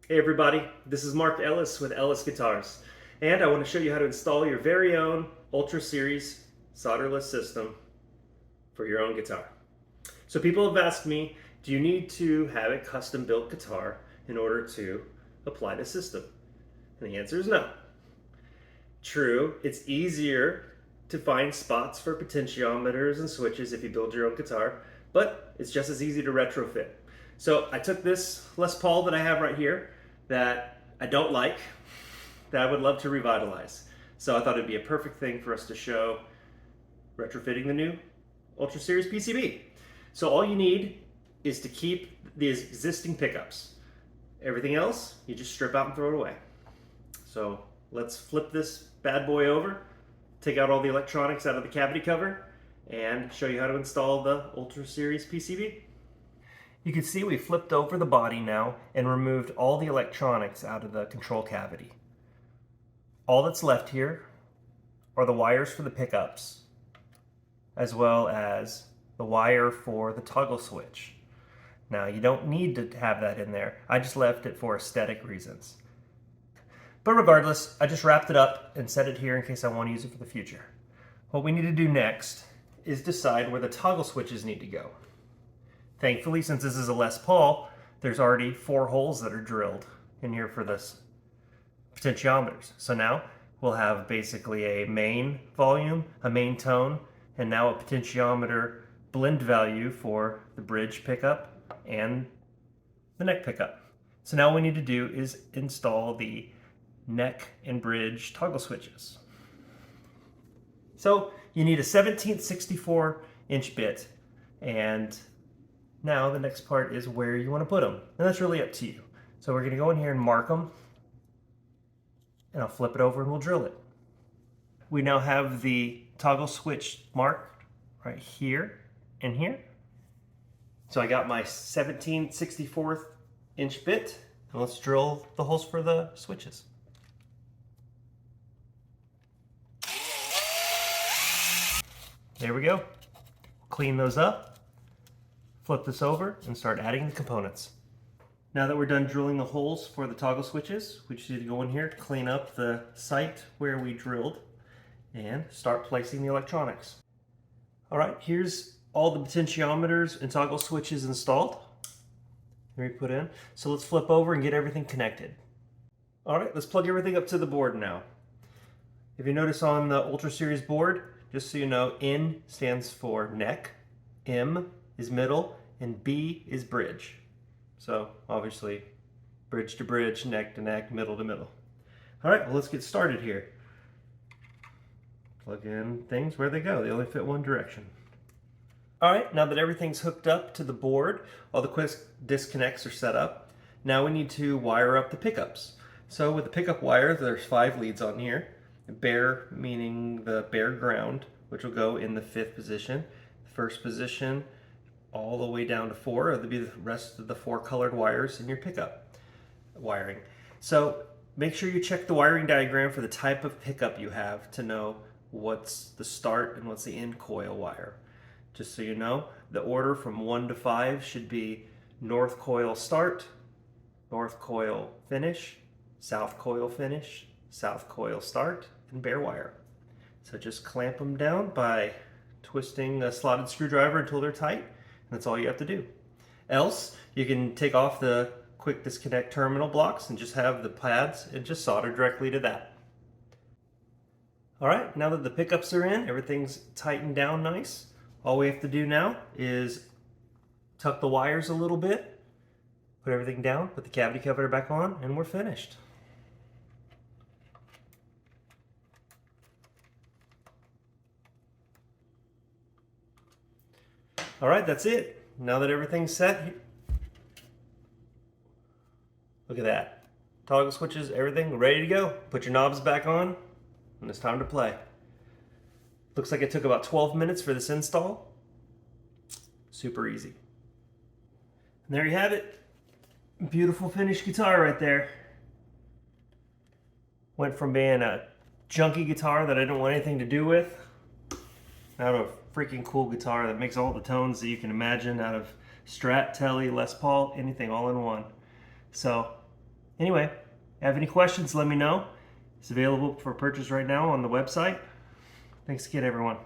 Hey everybody, this is Mark Ellis with Ellis Guitars, and I want to show you how to install your very own Ultra Series solderless system for your own guitar. So people have asked me, do you need to have a custom built guitar in order to apply the system? And the answer is no. True, it's easier to find spots for potentiometers and switches if you build your own guitar, but it's just as easy to retrofit. So I took this Les Paul that I have right here that I don't like, that I would love to revitalize. So I thought it'd be a perfect thing for us to show retrofitting the new Ultra Series PCB. So all you need is to keep the existing pickups. Everything else, you just strip out and throw it away. So let's flip this bad boy over, take out all the electronics out of the cavity cover, and show you how to install the Ultra Series PCB. You can see we flipped over the body now and removed all the electronics out of the control cavity. All that's left here are the wires for the pickups, as well as the wire for the toggle switch. Now you don't need to have that in there. I just left it for aesthetic reasons. But regardless, I just wrapped it up and set it here in case I want to use it for the future. What we need to do next is decide where the toggle switches need to go. Thankfully, since this is a Les Paul, there's already 4 holes that are drilled in here for this potentiometers. So now we'll have basically a main volume, a main tone, and now a potentiometer blend value for the bridge pickup and the neck pickup. So now what we need to do is install the neck and bridge toggle switches. So you need a 17th 64-inch bit, and now the next part is where you want to put them, and that's really up to you. So we're going to go in here and mark them, and I'll flip it over and we'll drill it. We now have the toggle switch marked right here and here. So I got my 17 64th-inch bit, and let's drill the holes for the switches. There we go. Clean those up, flip this over, and start adding the components. Now that we're done drilling the holes for the toggle switches, we just need to go in here, clean up the site where we drilled, and start placing the electronics. All right, here's all the potentiometers and toggle switches installed. Here we put in. So let's flip over and get everything connected. All right, let's plug everything up to the board now. If you notice on the Ultra Series board, just so you know, N stands for neck, M is middle, and B is bridge. So obviously bridge to bridge, neck to neck, middle to middle. All right, well, let's get started here. Plug in things where they go. They only fit one direction. All right, now that everything's hooked up to the board, all the quick disconnects are set up. Now we need to wire up the pickups. So with the pickup wire, there's 5 leads on here. Bare meaning the bare ground, which will go in the 5th position. The 1st position all the way down to 4. It'll be the rest of the 4 colored wires in your pickup wiring. So make sure you check the wiring diagram for the type of pickup you have to know what's the start and what's the end coil wire. Just so you know, the order from 1 to 5 should be north coil start, north coil finish, south coil finish, south coil start, and bare wire. So just clamp them down by twisting a slotted screwdriver until they're tight. That's all you have to do. Else, you can take off the quick disconnect terminal blocks and just have the pads and just solder directly to that. All right, now that the pickups are in, everything's tightened down nice. All we have to do now is tuck the wires a little bit, put everything down, put the cavity cover back on, and we're finished. All right, that's it. Now that everything's set, look at that. Toggle switches, everything ready to go. Put your knobs back on, and it's time to play. Looks like it took about 12 minutes for this install. Super easy. And there you have it. Beautiful finished guitar right there. Went from being a junky guitar that I didn't want anything to do with, out of freaking cool guitar that makes all the tones that you can imagine out of Strat, Tele, Les Paul, anything all in one. So Anyway, have any questions, let me know. It's available for purchase right now on the website. Thanks again, everyone.